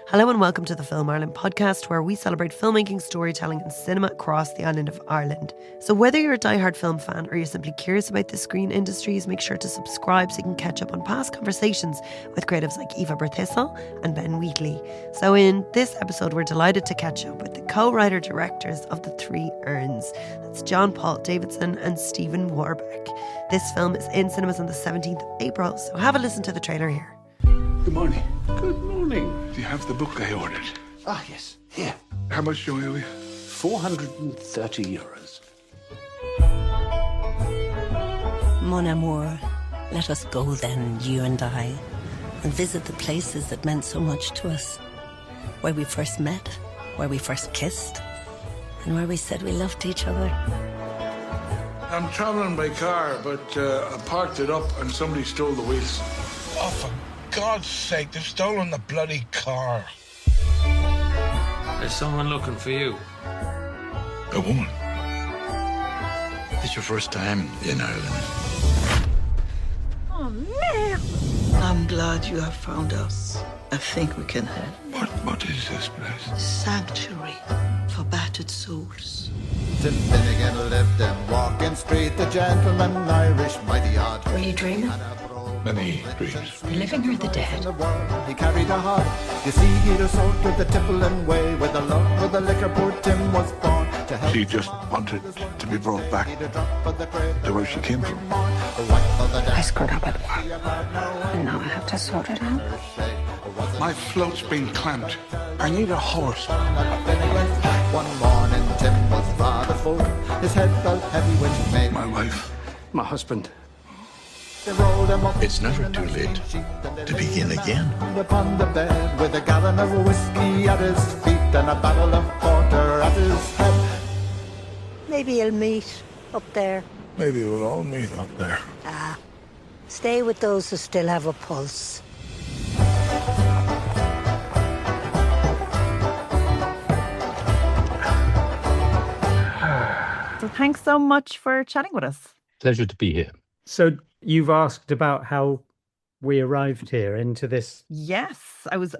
Hello and welcome to the Film Ireland podcast, where we celebrate filmmaking, storytelling and cinema across the island of Ireland. So whether you're a diehard film fan or you're simply curious about the screen industries, make sure to subscribe so you can catch up on past conversations with creatives like Eva Berthissel and Ben Wheatley. So in this episode, we're delighted to catch up with the co-writer-directors of the Three Urns. That's John Paul Davidson and Stephen Warbeck. This film is in cinemas on the 17th of April, so have a listen to the trailer here. Good morning. Good morning. Do you have the book I ordered? Ah, yes. Here. How much do I owe you? 430 euros. Mon amour, let us go then, you and I, and visit the places that meant so much to us. Where we first met, where we first kissed, and where we said we loved each other. I'm traveling by car, but I parked it up and somebody stole the wheels. Oh, for God's sake, they've stolen the bloody car. There's someone looking for you. A woman. It's your first time in Ireland. Oh, man! I'm glad you have found us. I think we can help. What is this place? Sanctuary for battered souls. Tim Finnegan lived in Walking Street, the gentleman Irish, mighty odd. Were you dreaming? Many dreams. The living or the dead? He carried a heart. You see, he'd a sort with the tippling way, with the love for the liquor, poor Tim was born to help. She just wanted to be brought back to where she came from. I screwed up at work, and now I have to sort it out. My float's been clamped. I need a horse. One morning, Tim was rather full. His head felt heavy when she made My wife. My husband. It's never too late to begin again. Upon the bed with a gallon of whiskey at his feet and a barrel of porter at his head. Maybe you'll meet up there. Maybe we'll all meet up there. Stay with those who still have a pulse. So thanks so much for chatting with us. Pleasure to be here. So you've asked about how we arrived here into this. Yes, I was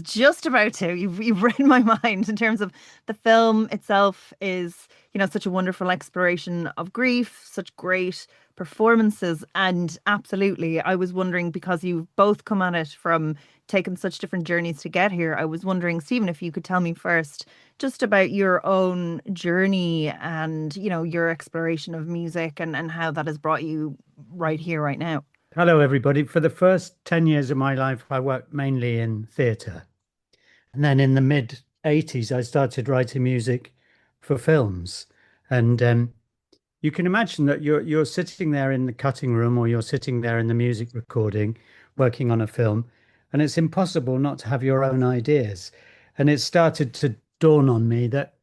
just about to. You've read my mind in terms of the film itself is, such a wonderful exploration of grief, such great performances, and absolutely, I was wondering, because you've both come at it from taking such different journeys to get here. I was wondering, Stephen, if you could tell me first just about your own journey and, your exploration of music and how that has brought you right here, right now. Hello, everybody. For the first 10 years of my life, I worked mainly in theatre. And then in the mid-80s, I started writing music for films. And you can imagine that you're sitting there in the cutting room, or you're sitting there in the music recording, working on a film, and it's impossible not to have your own ideas. And it started to dawn on me that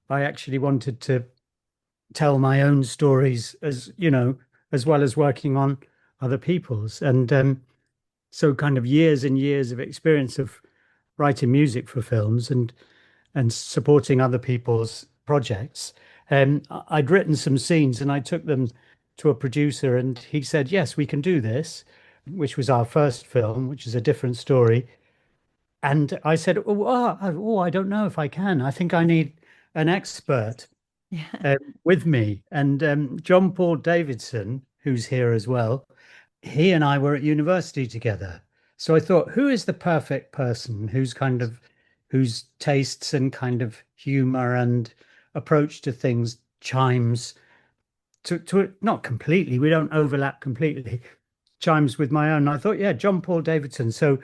I actually wanted to tell my own stories as well as working on other people's. And so kind of years and years of experience of writing music for films and supporting other people's projects. I'd written some scenes and I took them to a producer, and he said, yes, we can do this, which was our first film, which is a different story. And I said, I don't know if I can. I think I need an expert with me. And John Paul Davidson, who's here as well, he and I were at university together. So I thought, who is the perfect person whose tastes and kind of humor and approach to things chimes to not completely, we don't overlap completely, chimes with my own. I thought, John Paul Davidson. So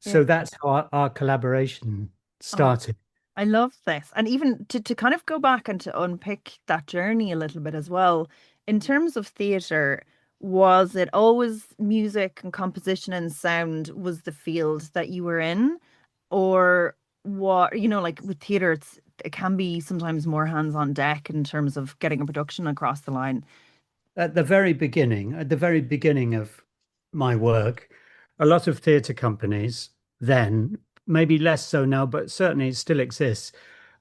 that's how our collaboration started. I love this. And even to kind of go back and to unpick that journey a little bit as well, in terms of theatre, was it always music and composition and sound was the field that you were in? Or what, like with theatre, it can be sometimes more hands on deck in terms of getting a production across the line? At the very beginning of my work, a lot of theatre companies then, maybe less so now, but certainly it still exists,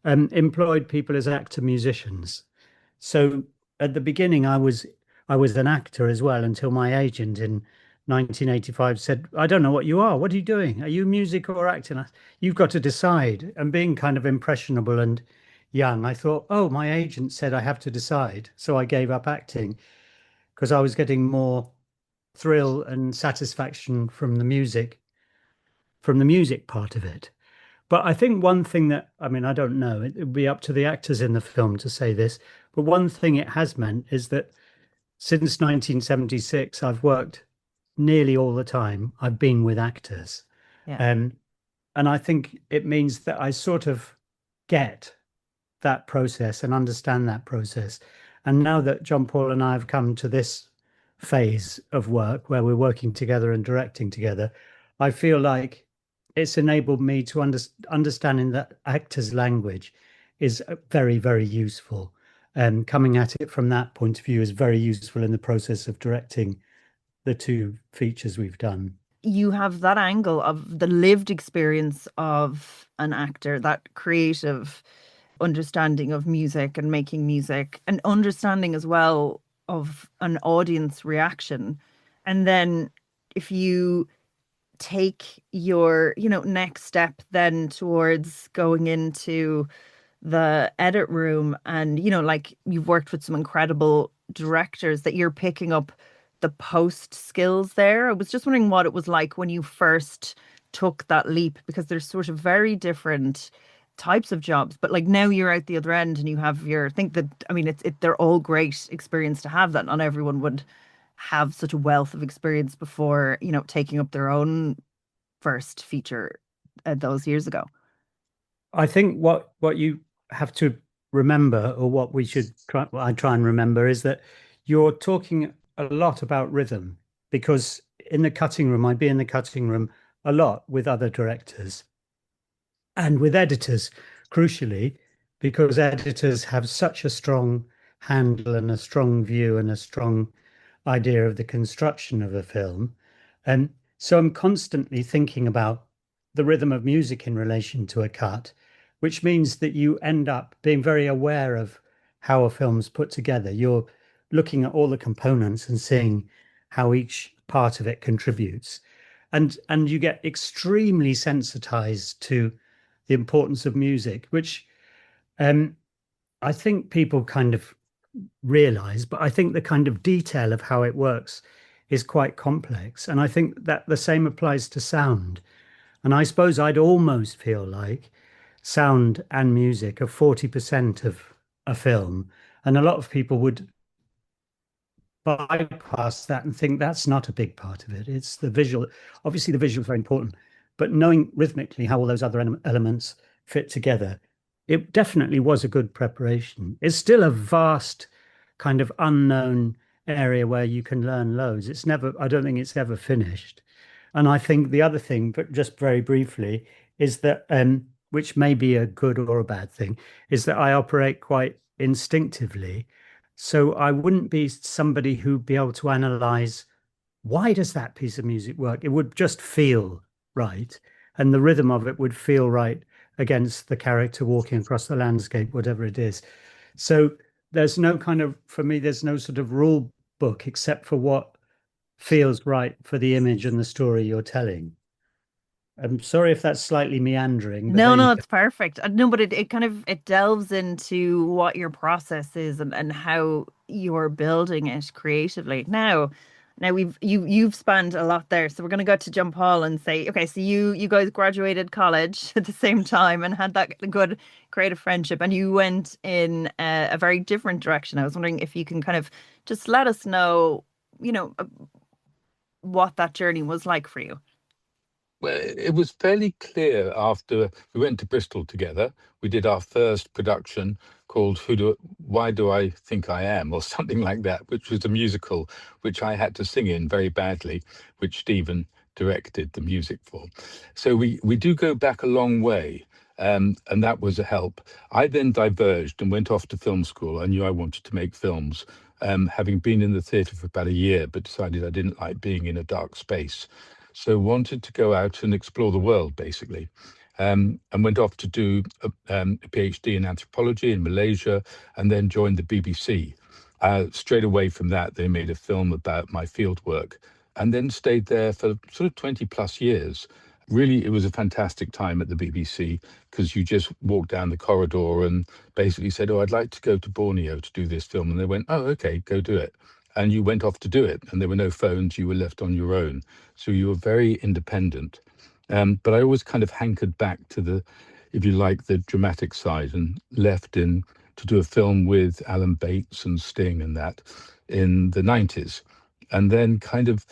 employed people as actor musicians. So at the beginning, I was an actor as well until my agent in 1985 said, I don't know what you are. What are you doing? Are you music or acting? You've got to decide. And being kind of impressionable and young, I thought, oh, my agent said I have to decide. So I gave up acting because I was getting more thrill and satisfaction from the music part of it. But I think one thing that, I mean, I don't know, it would be up to the actors in the film to say this, but one thing it has meant is that since 1976, I've worked nearly all the time. I've been with actors. Yeah. And I think it means that I sort of get that process and understand that process. And now that John Paul and I have come to this phase of work where we're working together and directing together, I feel like it's enabled me to understanding that actors' language is very, very useful. Coming at it from that point of view is very useful in the process of directing the two features we've done. You have that angle of the lived experience of an actor, that creative understanding of music and making music, and understanding as well of an audience reaction. And then if you take your, next step then towards going into the edit room and, like you've worked with some incredible directors, that you're picking up the post skills there. I was just wondering what it was like when you first took that leap, because there's sort of very different types of jobs, but like now you're out the other end and you have they're all great experience to have. That not everyone would have such a wealth of experience before, taking up their own first feature those years ago. I think what you have to remember, or what I try and remember, is that you're talking a lot about rhythm, because in the cutting room, I'd be in the cutting room a lot with other directors and with editors, crucially, because editors have such a strong handle and a strong view and a strong idea of the construction of a film. And so I'm constantly thinking about the rhythm of music in relation to a cut, which means that you end up being very aware of how a film's put together. You're looking at all the components and seeing how each part of it contributes. And you get extremely sensitized to the importance of music, which I think people kind of realize, but I think the kind of detail of how it works is quite complex. And I think that the same applies to sound. And I suppose I'd almost feel like sound and music are 40% of a film. And a lot of people would bypass that and think that's not a big part of it. It's the visual. Obviously, the visual is very important, but knowing rhythmically how all those other elements fit together, it definitely was a good preparation. It's still a vast kind of unknown area where you can learn loads. I don't think it's ever finished. And I think the other thing, but just very briefly, is that, which may be a good or a bad thing, is that I operate quite instinctively. So I wouldn't be somebody who'd be able to analyze, why does that piece of music work? It would just feel right. And the rhythm of it would feel right against the character walking across the landscape, whatever it is. So there's no for me, there's no sort of rule book except for what feels right for the image and the story you're telling. I'm sorry if that's slightly meandering. No, it's perfect. No, but it delves into what your process is and how you're building it creatively. Now you've spanned a lot there, so we're going to go to John Paul and say, okay, so you guys graduated college at the same time and had that good creative friendship, and you went in a very different direction. I was wondering if you can kind of just let us know, what that journey was like for you. Well, it was fairly clear after we went to Bristol together. We did our first production called Why Do I Think I Am, or something like that, which was a musical which I had to sing in very badly, which Stephen directed the music for. So we do go back a long way, and that was a help. I then diverged and went off to film school. I knew I wanted to make films, having been in the theatre for about a year, but decided I didn't like being in a dark space. So wanted to go out and explore the world, basically, and went off to do a PhD in anthropology in Malaysia, and then joined the BBC. Straight away from that, they made a film about my field work and then stayed there for sort of 20 plus years. Really, it was a fantastic time at the BBC because you just walked down the corridor and basically said, oh, I'd like to go to Borneo to do this film. And they went, oh, okay, go do it. And you went off to do it. And there were no phones. You were left on your own. So you were very independent. But I always kind of hankered back to the, if you like, the dramatic side, and left in to do a film with Alan Bates and Sting and that in the 90s. And then kind of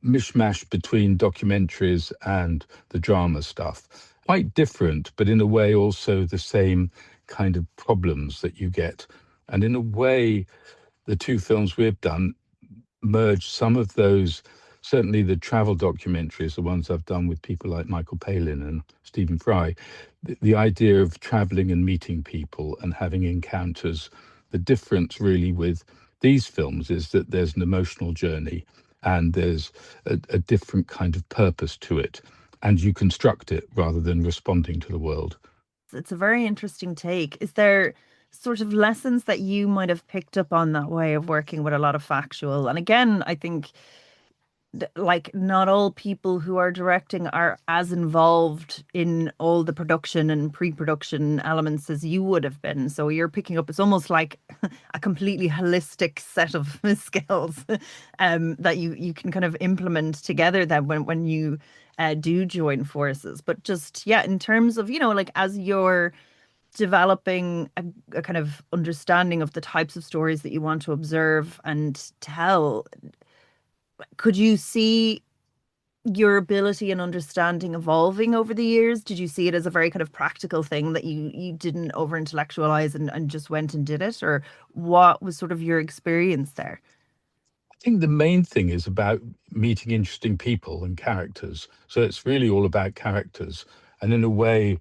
mishmash between documentaries and the drama stuff. Quite different, but in a way also the same kind of problems that you get. And in a way, the two films we've done merge some of those, certainly the travel documentaries, the ones I've done with people like Michael Palin and Stephen Fry, the idea of traveling and meeting people and having encounters. The difference really with these films is that there's an emotional journey and there's a different kind of purpose to it, and you construct it rather than responding to the world. It's a very interesting take. Is there sort of lessons that you might have picked up on that way of working with a lot of factual? And again, I think like not all people who are directing are as involved in all the production and pre-production elements as you would have been. So you're picking up, it's almost like a completely holistic set of skills that you can kind of implement together then when you do join forces. But just, yeah, in terms of, like as you're developing a kind of understanding of the types of stories that you want to observe and tell, could you see your ability and understanding evolving over the years? Did you see it as a very kind of practical thing that you didn't over intellectualize and just went and did it? Or what was sort of your experience there? I think the main thing is about meeting interesting people and characters. So it's really all about characters. And in a way,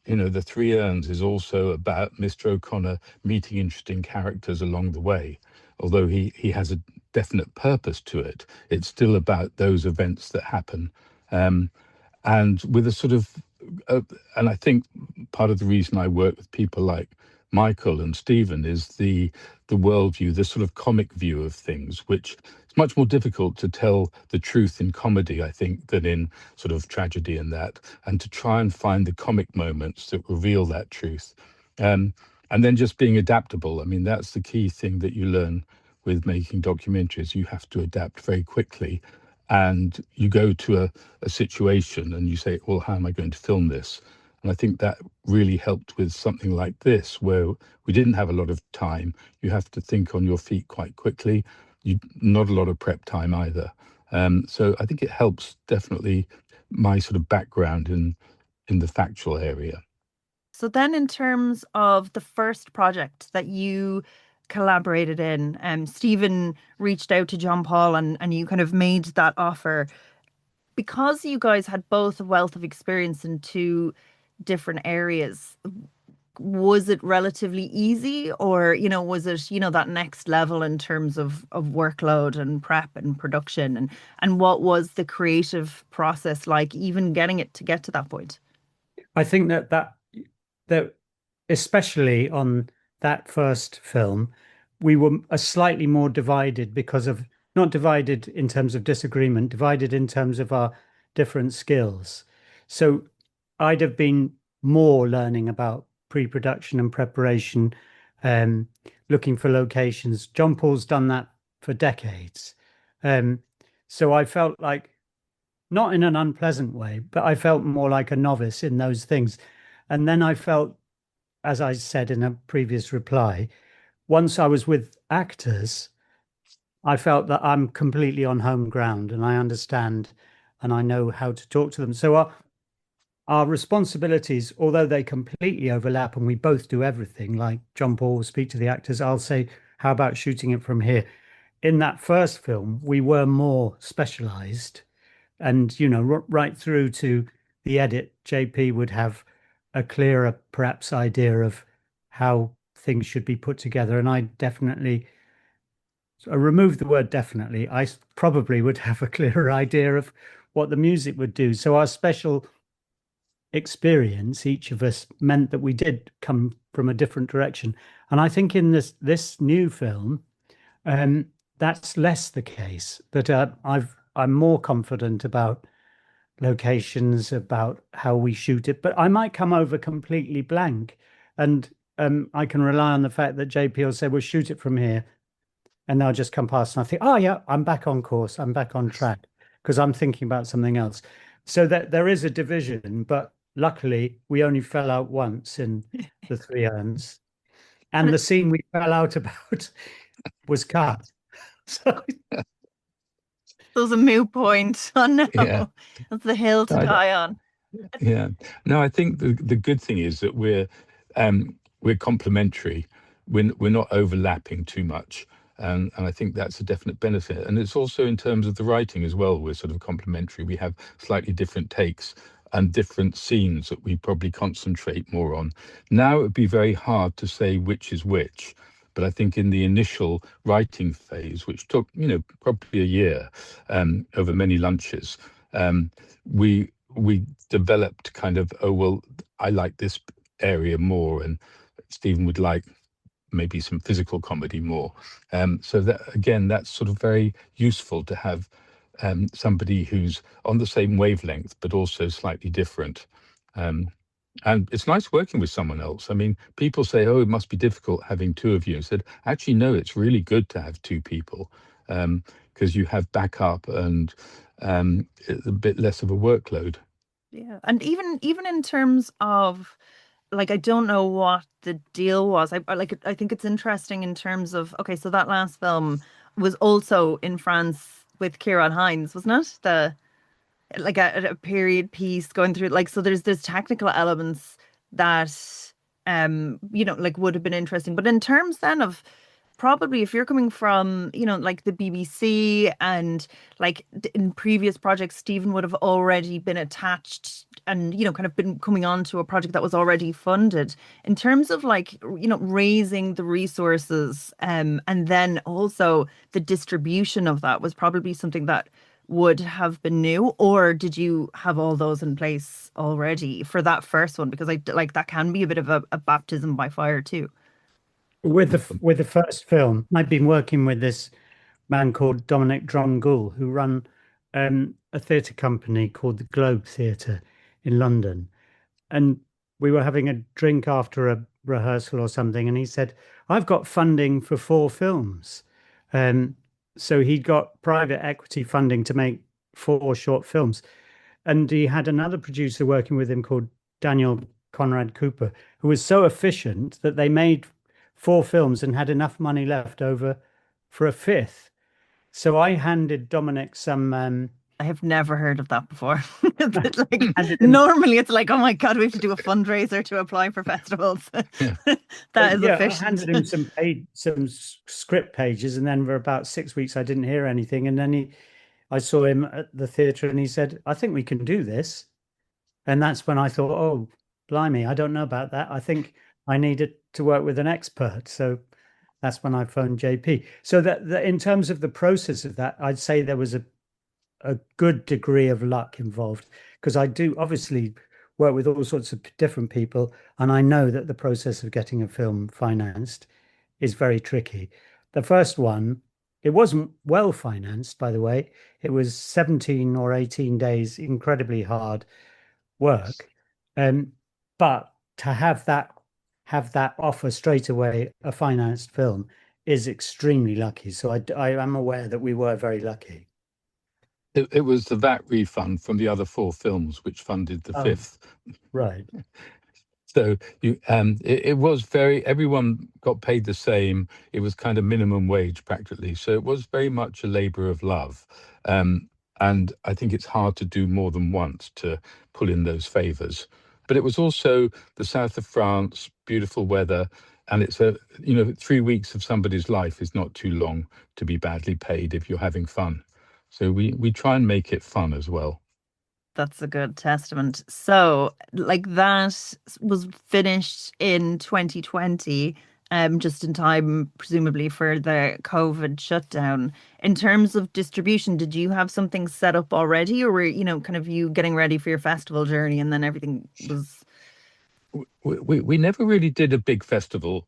the Three Urns is also about Mr. O'Connor meeting interesting characters along the way. Although he has a definite purpose to it, it's still about those events that happen. And with a sort of, and I think part of the reason I work with people like Michael and Stephen is the worldview, the sort of comic view of things, which it's much more difficult to tell the truth in comedy, I think, than in sort of tragedy and that, and to try and find the comic moments that reveal that truth. And then just being adaptable. I mean, that's the key thing that you learn with making documentaries. You have to adapt very quickly. And you go to a situation and you say, well, how am I going to film this? And I think that really helped with something like this, where we didn't have a lot of time. You have to think on your feet quite quickly. Not a lot of prep time either. So I think it helps definitely my sort of background in the factual area. So then in terms of the first project that you collaborated in, Stephen reached out to John Paul and you kind of made that offer. Because you guys had both a wealth of experience in two different areas, was it relatively easy, or, was it, that next level in terms of workload and prep and production? And what was the creative process like, even getting it to get to that point? I think that especially on that first film, we were a slightly more divided because of, not divided in terms of disagreement, divided in terms of our different skills. So I'd have been more learning about pre-production and preparation, looking for locations. John Paul's done that for decades. So I felt like, not in an unpleasant way, but I felt more like a novice in those things. And then I felt, as I said in a previous reply, once I was with actors, I felt that I'm completely on home ground and I understand and I know how to talk to them. So our responsibilities, although they completely overlap and we both do everything, like John Paul will speak to the actors, I'll say, how about shooting it from here? In that first film, we were more specialized, and, right through to the edit, JP would have a clearer, perhaps, idea of how things should be put together. And I remove the word definitely, I probably would have a clearer idea of what the music would do. So our special experience, each of us, meant that we did come from a different direction. And I think in this new film, that's less the case. That I'm more confident about locations, about how we shoot it, but I might come over completely blank, and I can rely on the fact that JP will say, we'll shoot it from here, and they'll just come past and I think, oh yeah, I'm back on course, I'm back on track, because I'm thinking about something else. So that there is a division, but luckily we only fell out once in the Three Urns, and the scene we fell out about was cut. So It was a moot point. Oh no, Yeah. that's the hill to die on. Yeah. No, I think the good thing is that we're complementary. We're not overlapping too much. And I think that's a definite benefit. And it's also in terms of the writing as well, we're sort of complementary. We have slightly different takes and different scenes that we probably concentrate more on. Now it would be very hard to say which is which. But I think in the initial writing phase, which took, probably a year over many lunches, we developed kind of, oh, well, I like this area more, and Stephen would like maybe some physical comedy more. So that, again, that's sort of very useful to have somebody who's on the same wavelength, but also slightly different. And it's nice working with someone else. I mean, people say, oh, it must be difficult having two of you. I said, actually, no, it's really good to have two people, because you have backup and a bit less of a workload. Yeah. And even in terms of, like, I don't know what the deal was. I think it's interesting in terms of, okay, so that last film was also in France with Ciarán Hinds, wasn't it? Like a period piece going through, like, so there's technical elements that like would have been interesting. But in terms then of probably if you're coming from, like the BBC, and like in previous projects, Stephen would have already been attached and, kind of been coming on to a project that was already funded. In terms of like, raising the resources, and then also the distribution of that was probably something that would have been new, or did you have all those in place already for that first one? Because that can be a bit of a baptism by fire too. With the first film, I'd been working with this man called Dominic Dromgoole, who run a theatre company called the Globe Theatre in London. And we were having a drink after a rehearsal or something, and he said, I've got funding for 4 films. So he'd got private equity funding to make 4 short films. And he had another producer working with him called Daniel Conrad Cooper, who was so efficient that they made 4 films and had enough money left over for a 5th. So I handed Dominic some... I have never heard of that before. Normally it's like, oh my God, we have to do a fundraiser to apply for festivals. Yeah. That is efficient. I handed him some script pages, and then for about 6 weeks I didn't hear anything. And then I saw him at the theatre and he said, I think we can do this. And that's when I thought, oh, blimey, I don't know about that. I think I needed to work with an expert. So that's when I phoned JP. So that in terms of the process of that, I'd say there was a good degree of luck involved, because I do obviously work with all sorts of different people, and I know that the process of getting a film financed is very tricky. The first one, it wasn't well financed, by the way. It was 17 or 18 days, incredibly hard work. But to have that offer straight away, a financed film, is extremely lucky. So I am aware that we were very lucky. It was the VAT refund from the other 4 films which funded the 5th. Right. So it was everyone got paid the same. It was kind of minimum wage practically. So it was very much a labor of love. And I think it's hard to do more than once to pull in those favors. But it was also the south of France, beautiful weather. And it's 3 weeks of somebody's life is not too long to be badly paid if you're having fun. So we try and make it fun as well. That's a good testament. So, like, that was finished in 2020, just in time, presumably, for the COVID shutdown. In terms of distribution, did you have something set up already, or were, kind of you getting ready for your festival journey and then everything was... We never really did a big festival.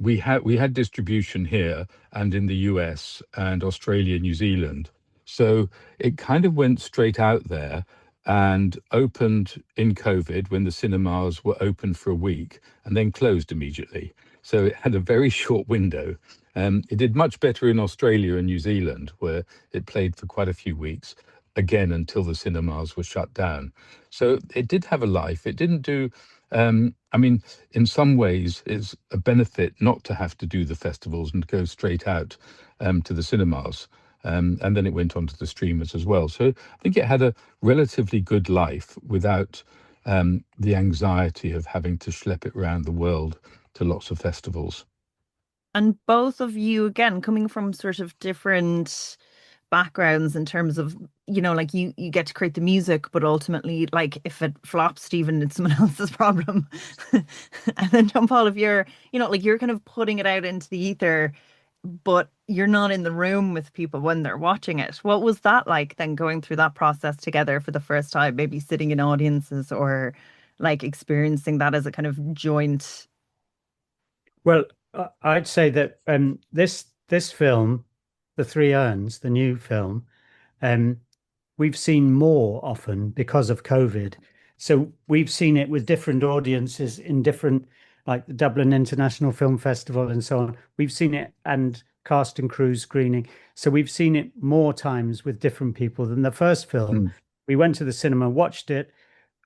We had distribution here and in the US and Australia, New Zealand. So it kind of went straight out there and opened in COVID when the cinemas were open for a week and then closed immediately. So it had a very short window. It did much better in Australia and New Zealand, where it played for quite a few weeks, again, until the cinemas were shut down. So it did have a life. It didn't do, I mean, in some ways, it's a benefit not to have to do the festivals and go straight out to the cinemas. And then it went on to the streamers as well. So I think it had a relatively good life without the anxiety of having to schlep it around the world to lots of festivals. And both of you, again, coming from sort of different backgrounds in terms of, like you get to create the music, but ultimately, like, if it flops, Stephen, it's someone else's problem. And then John Paul, if you're, like, you're kind of putting it out into the ether, but you're not in the room with people when they're watching it. What was that like then, going through that process together for the first time, maybe sitting in audiences or like experiencing that as a kind of joint? Well, I'd say that this film, The Three Urns, the new film, we've seen more often because of COVID. So we've seen it with different audiences in different, like the Dublin International Film Festival and so on. We've seen it, and cast and crew screening. So we've seen it more times with different people than the first film. We went to the cinema, watched it.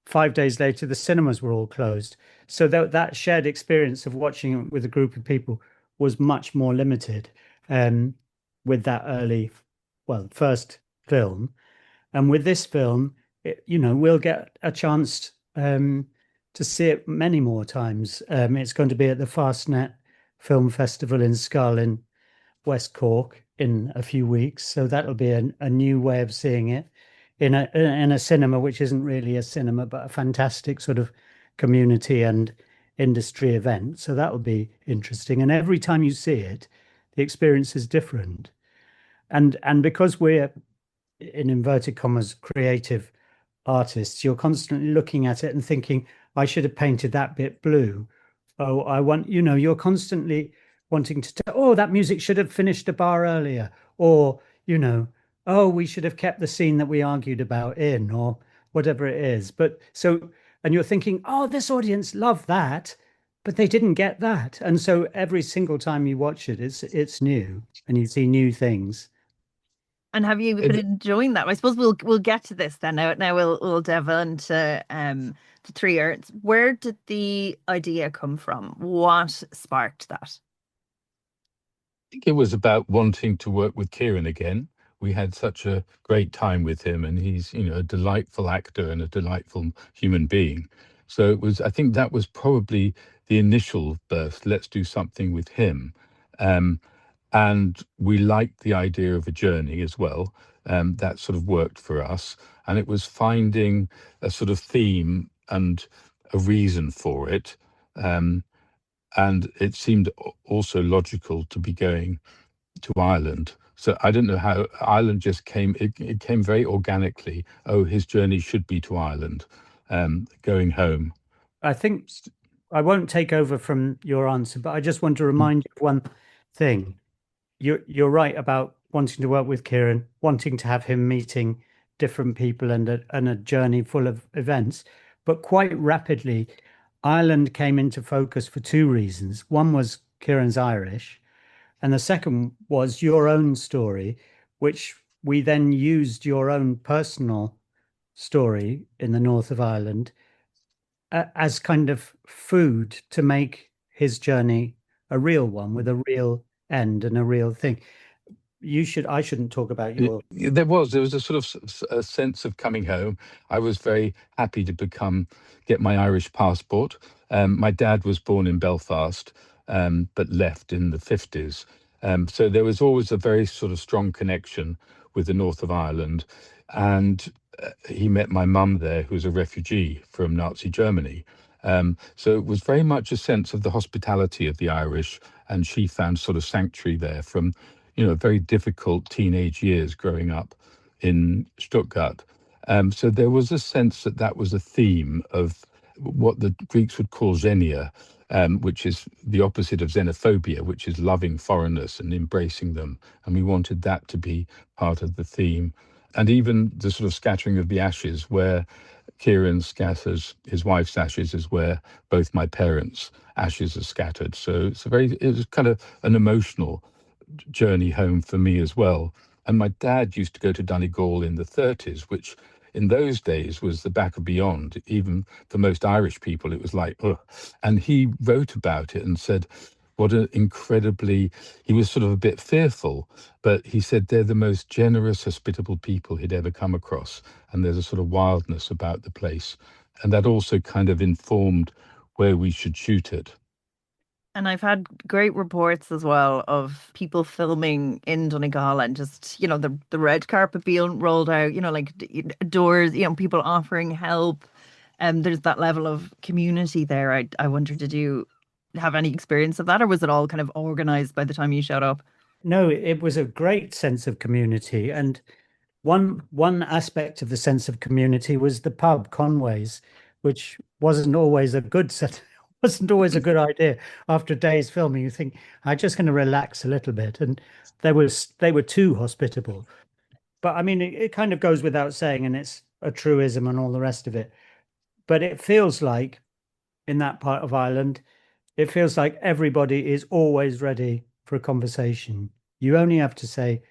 5 days later, the cinemas were all closed. So that shared experience of watching it with a group of people was much more limited with that first film. And with this film, we'll get a chance to see it many more times. It's going to be at the Fastnet Film Festival in Schull in West Cork in a few weeks. So that'll be a new way of seeing it in a cinema, which isn't really a cinema, but a fantastic sort of community and industry event. So that will be interesting. And every time you see it, the experience is different. And because we're, in inverted commas, creative artists, you're constantly looking at it and thinking, I should have painted that bit blue. Oh, I want, you're constantly wanting to tell, that music should have finished a bar earlier. Or, we should have kept the scene that we argued about in, or whatever it is. And you're thinking, this audience loved that, but they didn't get that. And so every single time you watch it, it's new and you see new things. And have you been enjoying that? I suppose we'll get to this then. Now we'll delve into the Three Urns. Where did the idea come from? What sparked that? I think it was about wanting to work with Ciarán again. We had such a great time with him, and he's, a delightful actor and a delightful human being. So I think that was probably the initial burst. Let's do something with him. And we liked the idea of a journey as well. That sort of worked for us. And it was finding a sort of theme and a reason for it. And it seemed also logical to be going to Ireland. So I don't know how Ireland just came. It came very organically. His journey should be to Ireland, going home. I think I won't take over from your answer, but I just want to remind you of one thing. You're right about wanting to work with Ciarán, wanting to have him meeting different people and a journey full of events. But quite rapidly, Ireland came into focus for two reasons. One was Ciarán's Irish, and the second was your own story, which we then used your own personal story in the north of Ireland as kind of food to make his journey a real one with a real end and a real thing. I shouldn't talk about your... There was a sort of a sense of coming home. I was very happy to get my Irish passport. My dad was born in Belfast, but left in the 50s. So there was always a very sort of strong connection with the north of Ireland. And he met my mum there, who was a refugee from Nazi Germany. So it was very much a sense of the hospitality of the Irish, and she found sort of sanctuary there from, very difficult teenage years growing up in Stuttgart. So there was a sense that was a theme of what the Greeks would call xenia, which is the opposite of xenophobia, which is loving foreigners and embracing them. And we wanted that to be part of the theme. And even the sort of scattering of the ashes, where Ciarán scatters his wife's ashes, is where both my parents' ashes are scattered. So it was kind of an emotional journey home for me as well. And my dad used to go to Donegal in the 30s, which in those days was the back of beyond. Even for most Irish people, it was like, ugh. And he wrote about it and said, what an incredibly, he was sort of a bit fearful, but he said they're the most generous, hospitable people he'd ever come across. And there's a sort of wildness about the place. And that also kind of informed where we should shoot it. And I've had great reports as well of people filming in Donegal and just, the red carpet being rolled out, like doors, people offering help. There's that level of community there. I wonder, did you have any experience of that, or was it all kind of organized by the time you showed up? No, it was a great sense of community. And one aspect of the sense of community was the pub, Conway's, which wasn't always a good wasn't always a good idea. After a day's filming, you think, I'm just going to relax a little bit. And they were too hospitable. But I mean, it kind of goes without saying, and it's a truism and all the rest of it. But it feels like in that part of Ireland, it feels like everybody is always ready for a conversation. You only have to say,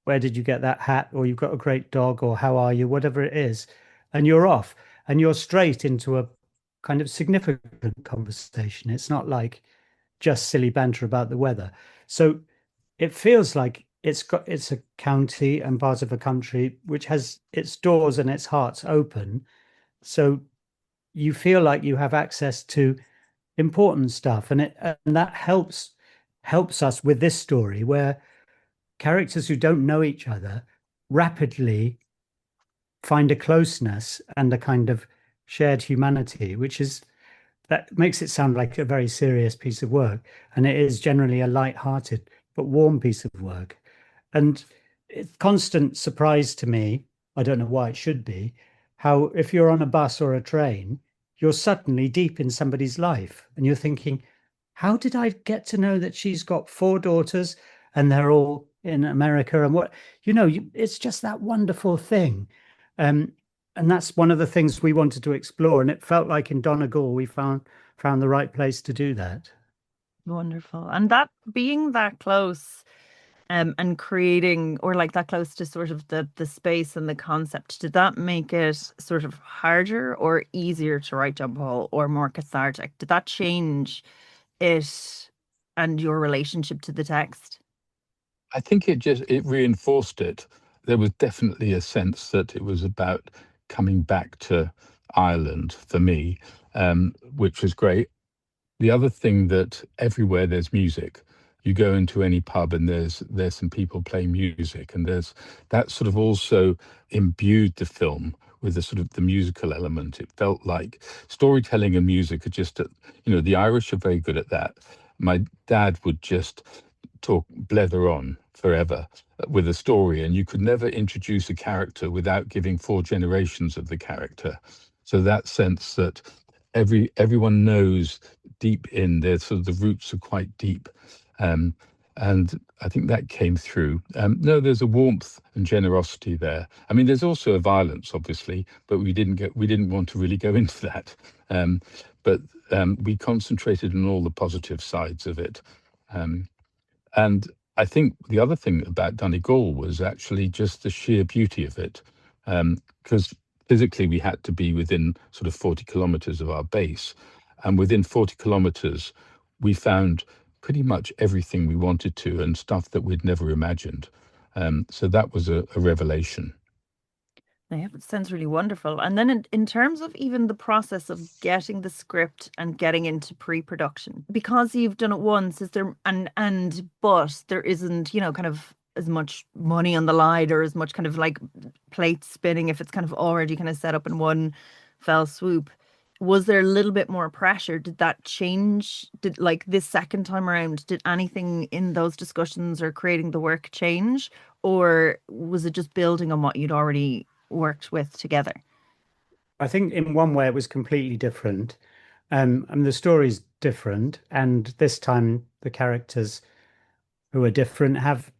where did you get that hat? Or you've got a great dog, or how are you? Whatever it is. And you're off. And you're straight into a kind of significant conversation. It's not like just silly banter about the weather. So it feels like it's a county and part of a country which has its doors and its hearts open. So you feel like you have access to important stuff, and that helps us with this story, where characters who don't know each other rapidly find a closeness and a kind of shared humanity, that makes it sound like a very serious piece of work. And it is generally a light-hearted but warm piece of work. And it's constant surprise to me, I don't know why it should be, how if you're on a bus or a train, you're suddenly deep in somebody's life and you're thinking, how did I get to know that she's got 4 daughters and they're all in America? And it's just that wonderful thing. And that's one of the things we wanted to explore. And it felt like in Donegal, we found the right place to do that. Wonderful. And that being that close and creating, or like that close to sort of the space and the concept, did that make it sort of harder or easier to write down Paul, or more cathartic? Did that change it and your relationship to the text? I think it reinforced it. There was definitely a sense that it was about coming back to Ireland for me, which was great. The other thing that everywhere there's music, you go into any pub and there's some people playing music, and there's that sort of also imbued the film with the sort of the musical element. It felt like storytelling and music are just, the Irish are very good at that. My dad would just blether on forever with a story, and you could never introduce a character without giving 4 generations of the character. So that sense that everyone knows deep in there, sort of the roots are quite deep. And I think that came through. No, there's a warmth and generosity there. I mean, there's also a violence, obviously, but we didn't want to really go into that. But we concentrated on all the positive sides of it. And I think the other thing about Donegal was actually just the sheer beauty of it, because physically we had to be within sort of 40 kilometers of our base. And within 40 kilometers, we found pretty much everything we wanted to, and stuff that we'd never imagined. So that was a revelation. Yeah, it sounds really wonderful. And then in terms of even the process of getting the script and getting into pre-production, because you've done it once, is there but there isn't, kind of as much money on the line, or as much kind of like plate spinning if it's kind of already kind of set up in one fell swoop. Was there a little bit more pressure? Did that change? Did, like, this second time around, did anything in those discussions or creating the work change? Or was it just building on what you'd already worked with together? I think in one way it was completely different. And the story's different, and this time the characters who are different have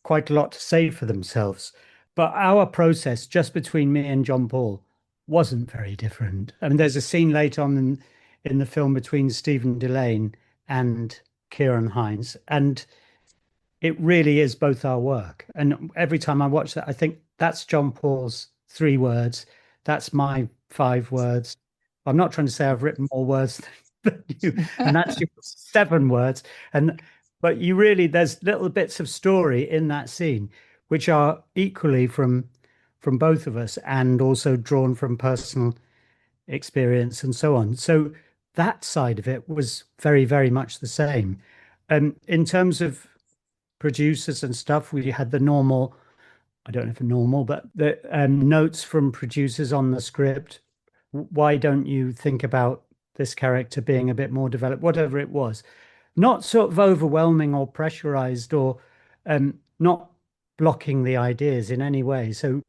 quite a lot to say for themselves. But our process just between me and John Paul wasn't very different. I mean, there's a scene later on in the film between Stephen Delane and Ciarán Hinds, and it really is both our work. And every time I watch that, I think that's John Paul's 3 words. That's my 5 words. I'm not trying to say I've written more words than you, and that's your 7 words. But you really, there's little bits of story in that scene, which are equally from both of us, and also drawn from personal experience and so on. So that side of it was very, very much the same. In terms of producers and stuff, we had the normal, I don't know if normal, but the notes from producers on the script. Why don't you think about this character being a bit more developed? Whatever it was, not sort of overwhelming or pressurized, or not blocking the ideas in any way. So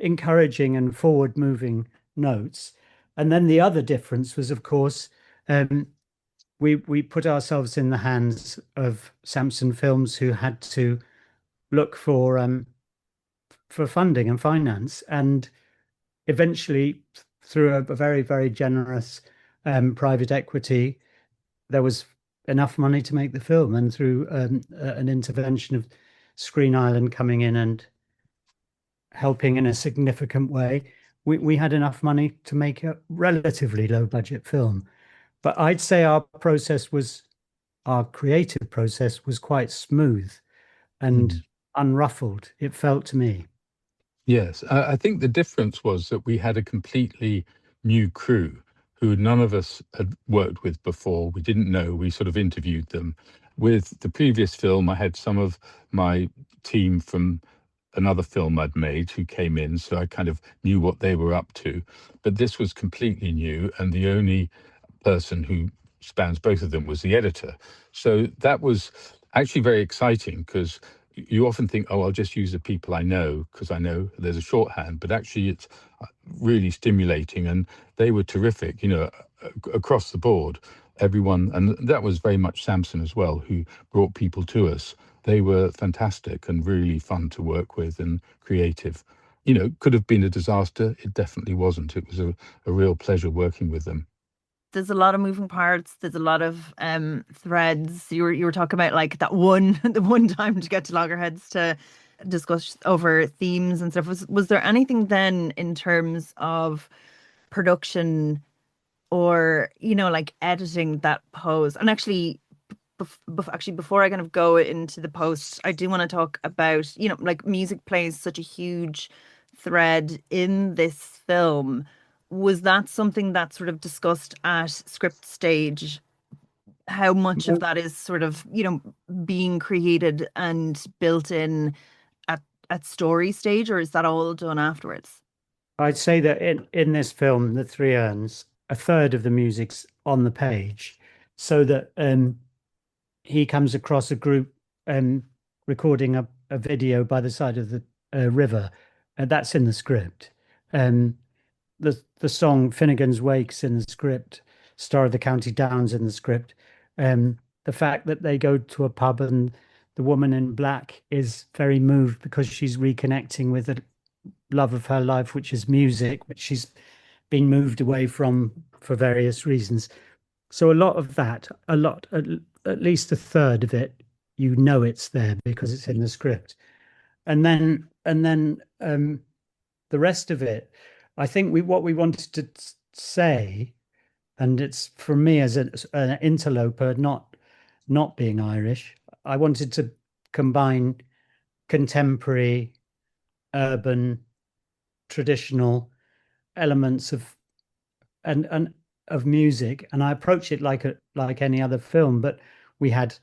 encouraging and forward moving notes. And then the other difference was, of course, we put ourselves in the hands of Samson Films, who had to look for funding and finance, and eventually through a very, very generous private equity, there was enough money to make the film. And through an intervention of Screen Island coming in and helping in a significant way, we had enough money to make a relatively low budget film. But I'd say our creative process was quite smooth and unruffled, it felt to me. Yes, I think the difference was that we had a completely new crew who none of us had worked with before. We didn't know, we sort of interviewed them. With the previous film, I had some of my team from another film I'd made who came in, so I kind of knew what they were up to. But this was completely new, and the only person who spans both of them was the editor. So that was actually very exciting, because you often think, oh, I'll just use the people I know because I know there's a shorthand, but actually it's really stimulating, and they were terrific, across the board, everyone. And that was very much Samson as well, who brought people to us. They were fantastic and really fun to work with and creative. Could have been a disaster. It definitely wasn't. It was a real pleasure working with them. There's a lot of moving parts. There's a lot of threads. You were talking about like the one time to get to Loggerheads to discuss over themes and stuff. Was there anything then in terms of production or like editing that pose? And actually, before I kind of go into the post, I do want to talk about like music plays such a huge thread in this film. Was that something that sort of discussed at script stage? How much of that is sort of, being created and built in at story stage, or is that all done afterwards? I'd say that in this film, The Three Urns, a third of the music's on the page, so that he comes across a group recording a video by the side of the river, and that's in the script. The song Finnegan's Wake's in the script, Star of the County Down's in the script. The fact that they go to a pub and the woman in black is very moved because she's reconnecting with the love of her life, which is music, which she's been moved away from for various reasons. So a lot of that, at least a third of it, it's there because it's in the script. And then the rest of it, I think what we wanted to say, and it's for me as an interloper, not being Irish, I wanted to combine contemporary, urban, traditional elements of music, and I approached it like any other film. But we had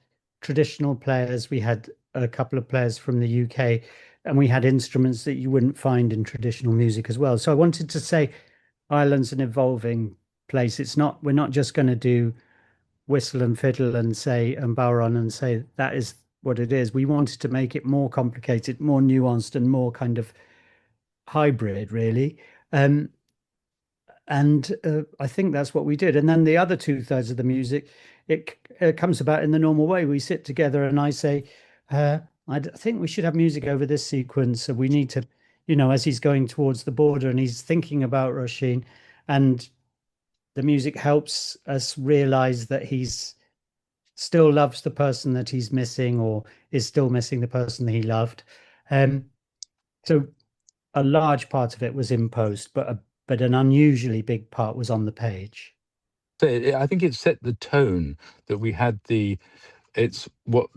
traditional players, we had a couple of players from the UK, and we had instruments that you wouldn't find in traditional music as well. So I wanted to say Ireland's an evolving place. We're not just going to do whistle and fiddle and say and bodhrán and say that is what it is. We wanted to make it more complicated, more nuanced, and more kind of hybrid, really. And And I think that's what we did. And then the other 2/3 of the music, it comes about in the normal way. We sit together and I say, I think we should have music over this sequence. So we need to, as he's going towards the border and he's thinking about Roisin, and the music helps us realize that he's still loves the person that he's missing, or is still missing the person that he loved. So a large part of it was in post, but an unusually big part was on the page. So I think it set the tone that we had it's what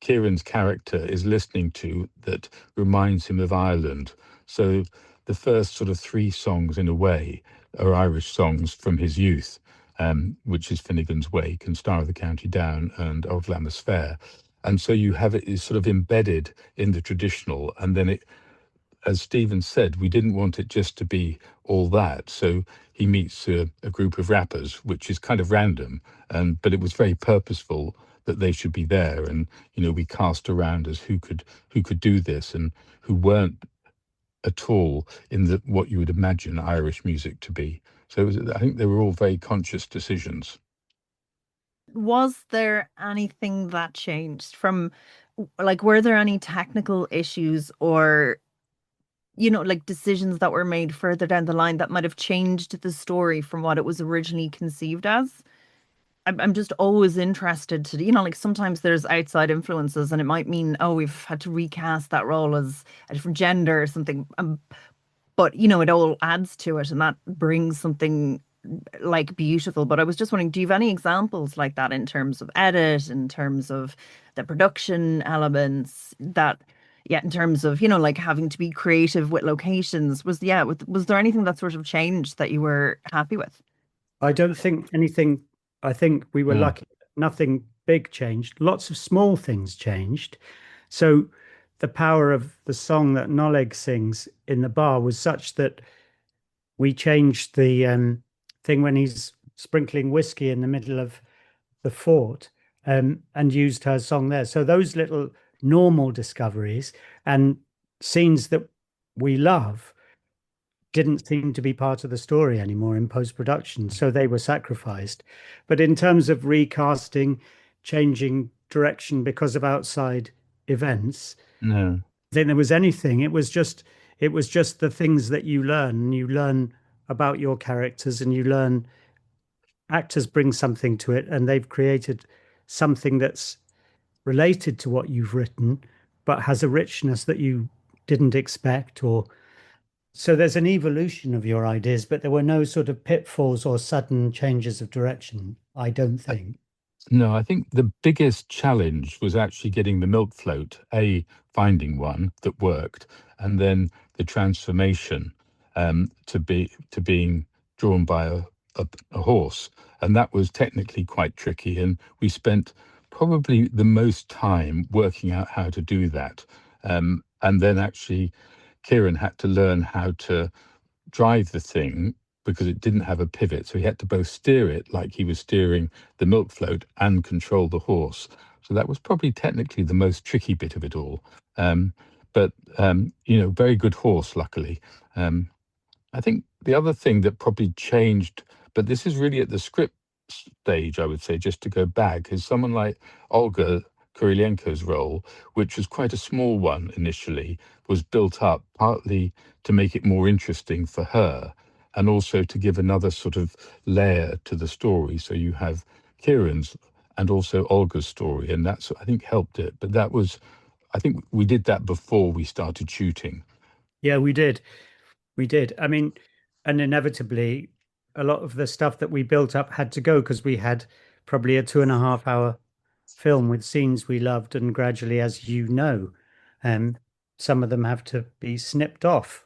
Ciarán's character is listening to that reminds him of Ireland. So the first sort of 3 songs, in a way, are Irish songs from his youth, which is Finnegan's Wake and Star of the County Down and Old Lammas Fair. And so you have it is sort of embedded in the traditional, and then it, as Stephen said, we didn't want it just to be all that. So he meets a group of rappers, which is kind of random, but it was very purposeful that they should be there. And, we cast around as who could do this and who weren't at all in what you would imagine Irish music to be. So I think they were all very conscious decisions. Was there anything that changed from, like, were there any technical issues or like decisions that were made further down the line that might have changed the story from what it was originally conceived as? I'm just always interested to, like sometimes there's outside influences and it might mean, oh, we've had to recast that role as a different gender or something. But, it all adds to it and that brings something like beautiful. But I was just wondering, do you have any examples like that in terms of edit, in terms of the production elements that, in terms of, like having to be creative with locations, was there anything that sort of changed that you were happy with? I don't think anything. I think we were lucky. Nothing big changed. Lots of small things changed. So the power of the song that Noleg sings in the bar was such that we changed the thing when he's sprinkling whiskey in the middle of the fort, and used her song there. So those little normal discoveries and scenes that we love didn't seem to be part of the story anymore in post-production, so they were sacrificed. But in terms of recasting, changing direction because of outside events, no, I think there was anything. It was just the things that you learn about your characters, and you learn actors bring something to it, and they've created something that's related to what you've written, but has a richness that you didn't expect. Or so there's an evolution of your ideas, but there were no sort of pitfalls or sudden changes of direction, I don't think. No, I think the biggest challenge was actually getting the milk float, finding one that worked, and then the transformation to being drawn by a horse. And that was technically quite tricky. And we spent probably the most time working out how to do that. And then actually Ciarán had to learn how to drive the thing because it didn't have a pivot. So he had to both steer it like he was steering the milk float and control the horse. So that was probably technically the most tricky bit of it all. But very good horse, luckily. I think the other thing that probably changed, but this is really at the script stage, I would say, just to go back, is someone like Olga Kurylenko's role, which was quite a small one initially, was built up partly to make it more interesting for her and also to give another sort of layer to the story. So you have Ciarán's and also Olga's story, and that's, I think, helped it. But I think we did that before we started shooting. Yeah, we did. I mean, and inevitably, a lot of the stuff that we built up had to go because we had probably a 2.5 hour film with scenes we loved, and gradually, as you know, some of them have to be snipped off,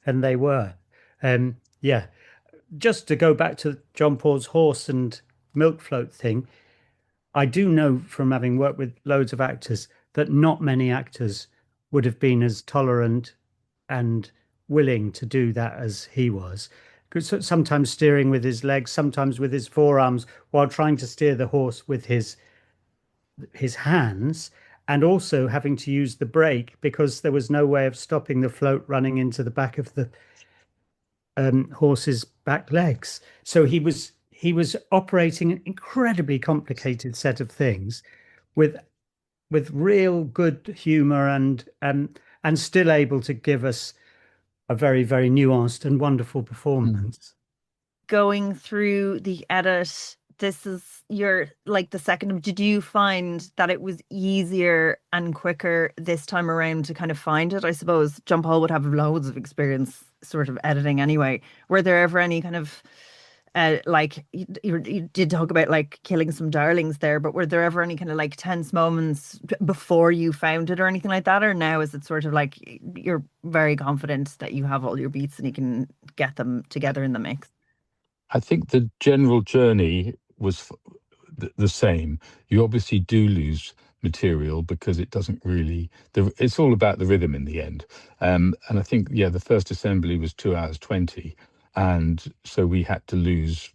and they were. Just to go back to John Paul's horse and milk float thing, I do know from having worked with loads of actors that not many actors would have been as tolerant and willing to do that as he was. Because sometimes steering with his legs, sometimes with his forearms, while trying to steer the horse with his hands, and also having to use the brake because there was no way of stopping the float running into the back of the horse's back legs. So he was operating an incredibly complicated set of things with real good humor and still able to give us a very, very nuanced and wonderful performance. Going through the edit, this is your the second. Did you find that it was easier and quicker this time around to kind of find it? I suppose John Paul would have loads of experience sort of editing anyway. Were there ever any kind of you did talk about killing some darlings there, but were there ever any kind of tense moments before you found it or anything like that? Or now is it sort of you're very confident that you have all your beats and you can get them together in the mix? I think the general journey was the same. You obviously do lose material because it doesn't really, it's all about the rhythm in the end. And I think, the first assembly was 2 hours 20. And so we had to lose,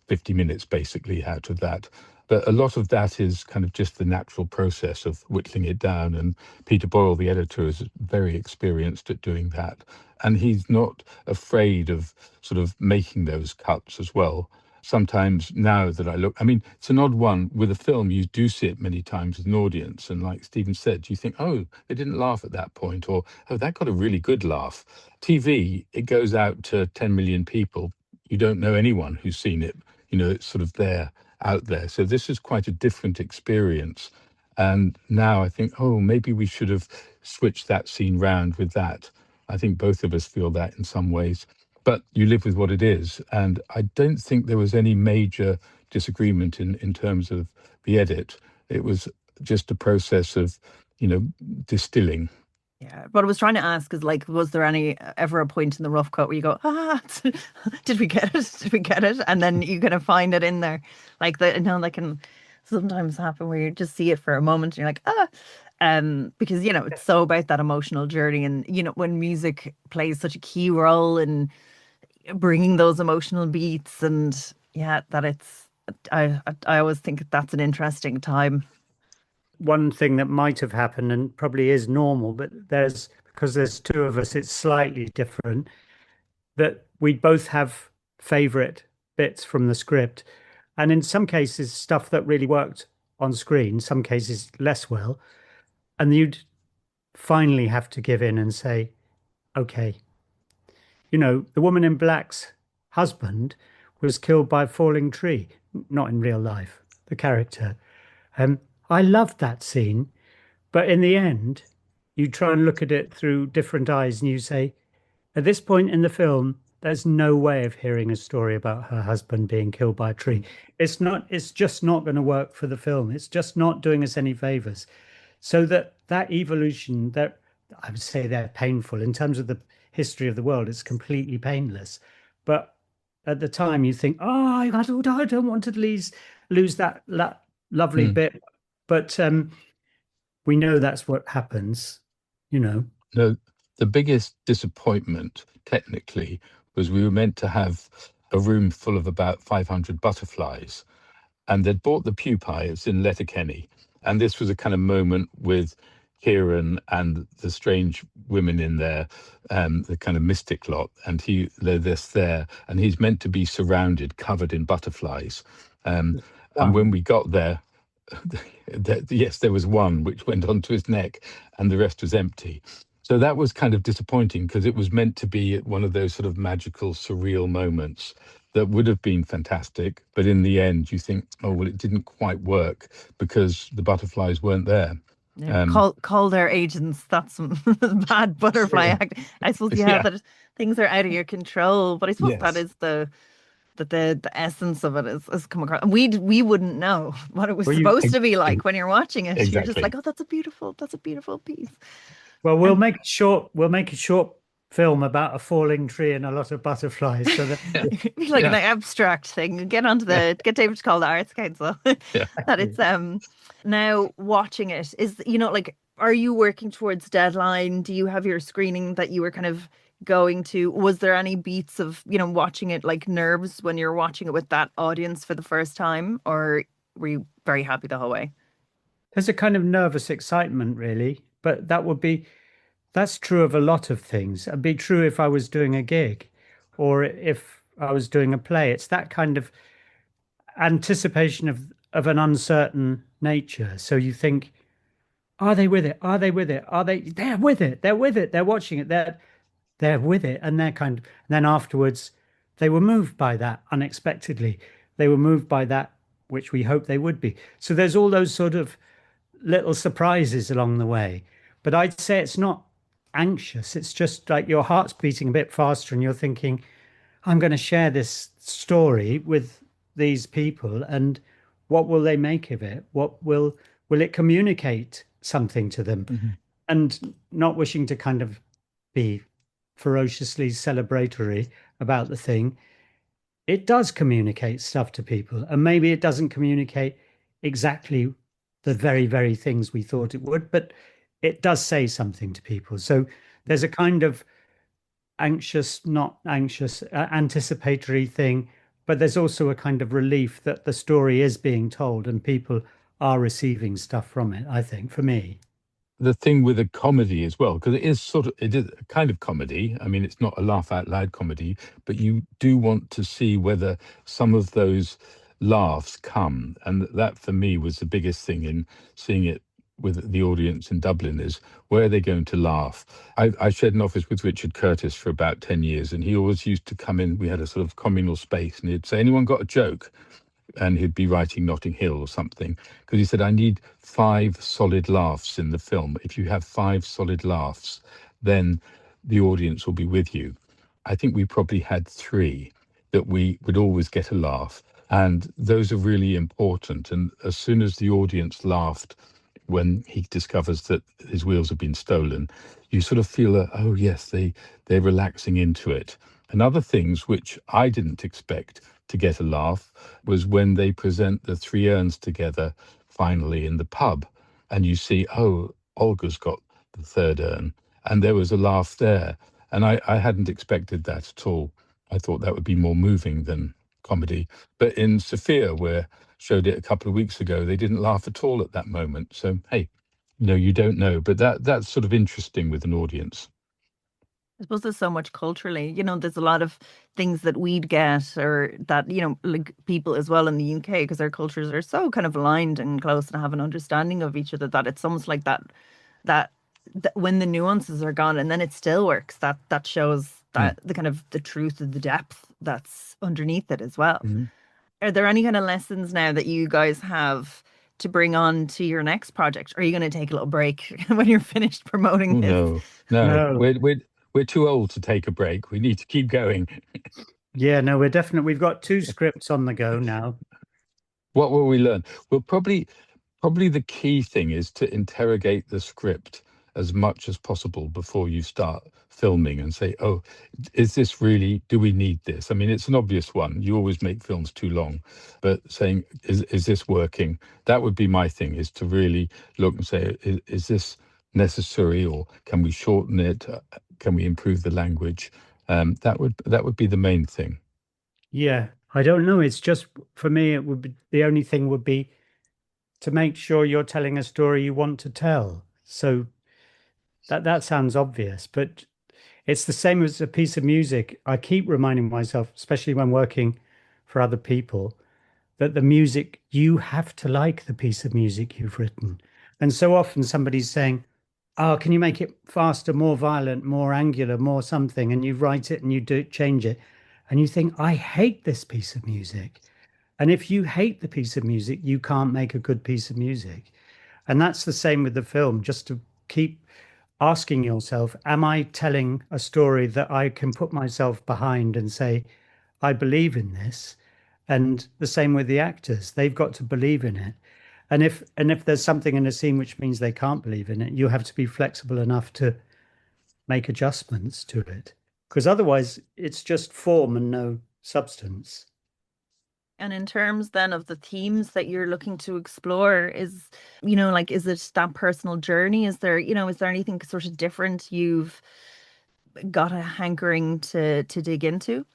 50 minutes basically out of that. But a lot of that is kind of just the natural process of whittling it down. And Peter Boyle, the editor, is very experienced at doing that. And he's not afraid of sort of making those cuts as well. Sometimes now that I look, it's an odd one. With a film, you do see it many times with an audience. And like Stephen said, you think, oh, they didn't laugh at that point, or, oh, that got a really good laugh. TV, it goes out to 10 million people. You don't know anyone who's seen it. It's sort of there, out there. So this is quite a different experience. And now I think, oh, maybe we should have switched that scene round with that. I think both of us feel that in some ways. But you live with what it is. And I don't think there was any major disagreement in terms of the edit. It was just a process of, distilling. Yeah, what I was trying to ask is was there ever a point in the rough cut where you go, did we get it? Did we get it? And then you kind of find it in there. That can sometimes happen where you just see it for a moment and you're like, because, it's so about that emotional journey. And, when music plays such a key role in bringing those emotional beats and I always think that's an interesting time. One thing that might have happened and probably is normal, but because there's two of us, it's slightly different, that we both have favorite bits from the script. And in some cases, stuff that really worked on screen, some cases less well. And you'd finally have to give in and say, okay, the woman in black's husband was killed by a falling tree, not in real life, the character. I loved that scene, but in the end, you try and look at it through different eyes and you say, at this point in the film, there's no way of hearing a story about her husband being killed by a tree. It's just not going to work for the film. It's just not doing us any favors. So that evolution, that I would say they're painful in terms of the history of the world. It's completely painless. But at the time you think, I don't want to lose that lovely bit. But we know that's what happens, No, the biggest disappointment, technically, was we were meant to have a room full of about 500 butterflies. And they'd bought the pupae, it's in Letterkenny. And this was a kind of moment with Ciarán and the strange women in there, the kind of mystic lot. And they're there, and he's meant to be surrounded, covered in butterflies. And when we got there, yes, there was one which went onto his neck and the rest was empty. So that was kind of disappointing because it was meant to be one of those sort of magical, surreal moments that would have been fantastic. But in the end, you think, oh, well, it didn't quite work because the butterflies weren't there. Yeah, call their agents. That's some bad butterfly act. I suppose that things are out of your control, but I suppose that is the essence of it is come across. And we wouldn't know what it was supposed to be like when you're watching it. Exactly. You're just like, oh, that's a beautiful piece. Well, we'll make a short film about a falling tree and a lot of butterflies. So that like an abstract thing. Get David to call the Arts Council. That it's now watching it is are you working towards deadline? Do you have your screening that you were kind of going to? Was there any beats of watching it like nerves when you're watching it with that audience for the first time, or were you very happy the whole way? There's a kind of nervous excitement, really, but that's true of a lot of things. It'd be true if I was doing a gig. or if I was doing a play. It's that kind of anticipation of an uncertain nature. So you think, are they with it? Are they with it? They're with it. They're with it. They're watching it. They're with it. And they're kind of, and then afterwards, they were moved by that unexpectedly. They were moved by that, which we hope they would be. So there's all those sort of little surprises along the way. But I'd say it's not anxious. It's just like your heart's beating a bit faster and you're thinking, I'm going to share this story with these people, and what will they make of it? What will it communicate something to them? Mm-hmm. And not wishing to kind of be ferociously celebratory about the thing, it does communicate stuff to people, and maybe it doesn't communicate exactly the very, very things we thought it would, but it does say something to people. So there's a kind of anxious, not anxious, anticipatory thing, but there's also a kind of relief that the story is being told and people are receiving stuff from it, I think, for me. The thing with a comedy as well, because it is a kind of comedy. I mean, it's not a laugh out loud comedy, but you do want to see whether some of those laughs come. And that for me was the biggest thing in seeing it with the audience in Dublin, is where are they going to laugh? I shared an office with Richard Curtis for about 10 years, and he always used to come in. We had a sort of communal space, and he'd say, anyone got a joke? And he'd be writing Notting Hill or something, because he said, I need 5 solid laughs in the film. If you have 5 solid laughs, then the audience will be with you. I think we probably had 3 that we would always get a laugh. And those are really important. And as soon as the audience laughed when he discovers that his wheels have been stolen, you sort of feel that, oh yes, they're relaxing into it. And other things which I didn't expect to get a laugh was when they present the Three Urns together finally in the pub, and you see, oh, Olga's got the third urn, and there was a laugh there. And I hadn't expected that at all. I thought that would be more moving than comedy. But in Sophia, where showed it a couple of weeks ago, they didn't laugh at all at that moment. So, hey, you don't know. But that's sort of interesting with an audience. I suppose there's so much culturally, there's a lot of things that we'd get, or that, like people as well in the UK, because our cultures are so kind of aligned and close and have an understanding of each other, that it's almost like that when the nuances are gone and then it still works, that shows that the kind of the truth and the depth that's underneath it as well. Mm-hmm. Are there any kind of lessons now that you guys have to bring on to your next project? Or are you going to take a little break when you're finished promoting this? No. We're too old to take a break. We need to keep going. Yeah, no, we've got 2 scripts on the go now. What will we learn? Well, probably the key thing is to interrogate the script as much as possible before you start filming and say, oh, is this really, do we need this? I mean, it's an obvious one. You always make films too long, but saying, is this working? That would be my thing, is to really look and say, is this necessary, or can we shorten it? Can we improve the language? That would be the main thing. Yeah, I don't know. It's just, for me, it would be, the only thing would be to make sure you're telling a story you want to tell. So that sounds obvious, but it's the same as a piece of music. I keep reminding myself, especially when working for other people, that the music, you have to like the piece of music you've written. And so often somebody's saying, oh, can you make it faster, more violent, more angular, more something? And you write it and you change it. And you think, I hate this piece of music. And if you hate the piece of music, you can't make a good piece of music. And that's the same with the film, just to keep asking yourself, am I telling a story that I can put myself behind and say, I believe in this? And the same with the actors, they've got to believe in it. And if there's something in a scene which means they can't believe in it, you have to be flexible enough to make adjustments to it. Because otherwise it's just form and no substance. And in terms then of the themes that you're looking to explore, is it that personal journey? Is there anything sort of different you've got a hankering to dig into?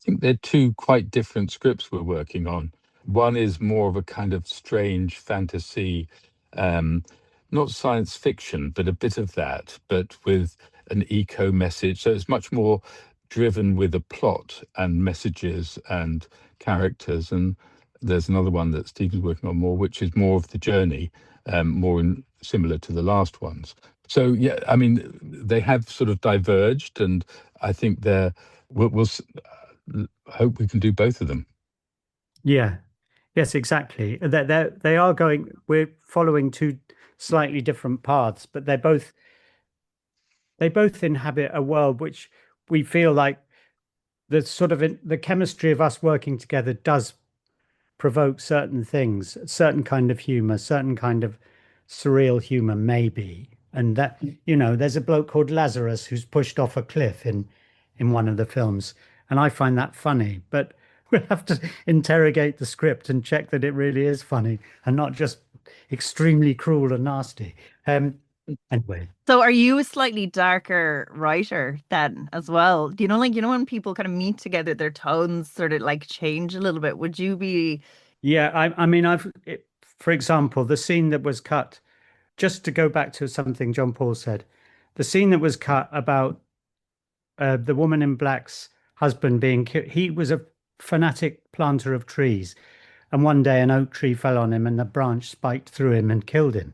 I think they're 2 quite different scripts we're working on. One is more of a kind of strange fantasy, not science fiction, but a bit of that, but with an eco message. So it's much more driven with a plot and messages and characters. And there's another one that Stephen's working on more, which is more of the journey, similar to the last ones. So, yeah, I mean, they have sort of diverged, and I think we'll hope we can do both of them. Yeah. Yes, exactly. They are going. We're following two slightly different paths, but they both inhabit a world which we feel like the sort of the chemistry of us working together does provoke certain things, certain kind of humor, certain kind of surreal humor, maybe. And that, there's a bloke called Lazarus who's pushed off a cliff in one of the films, and I find that funny, but we'll have to interrogate the script and check that it really is funny and not just extremely cruel and nasty. Anyway. So are you a slightly darker writer then as well? Do when people kind of meet together, their tones sort of like change a little bit? Would you be? Yeah, I mean, for example, the scene that was cut, just to go back to something John Paul said, the scene that was cut about the woman in black's husband being killed. He was a fanatic planter of trees, and one day an oak tree fell on him and the branch spiked through him and killed him.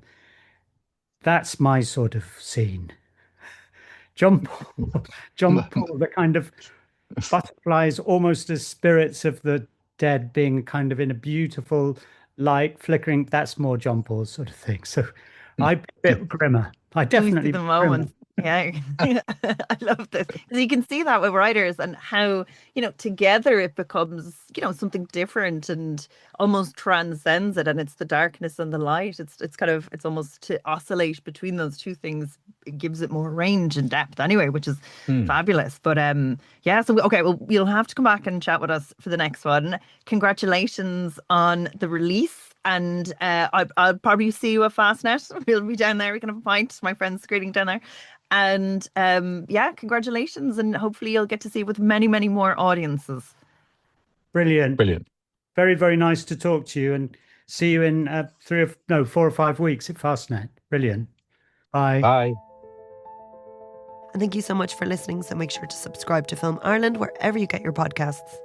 That's my sort of scene. John Paul, the kind of butterflies, almost as spirits of the dead, being kind of in a beautiful light flickering. That's more John Paul's sort of thing. So I'm a bit grimmer. I definitely the moment. Yeah, I love this. So you can see that with writers and how, together it becomes, something different and almost transcends it. And it's the darkness and the light. It's almost to oscillate between those two things. It gives it more range and depth anyway, which is fabulous. But yeah, so okay, well, you'll have to come back and chat with us for the next one. Congratulations on the release. And I'll probably see you at Fastnet. We'll be down there. We can have a pint. My friend's screening down there. And yeah, congratulations. And hopefully you'll get to see it with many, many more audiences. Brilliant. Very, very nice to talk to you, and see you in 4 or 5 weeks at Fastnet. Brilliant. Bye. Bye. And thank you so much for listening. So make sure to subscribe to Film Ireland wherever you get your podcasts.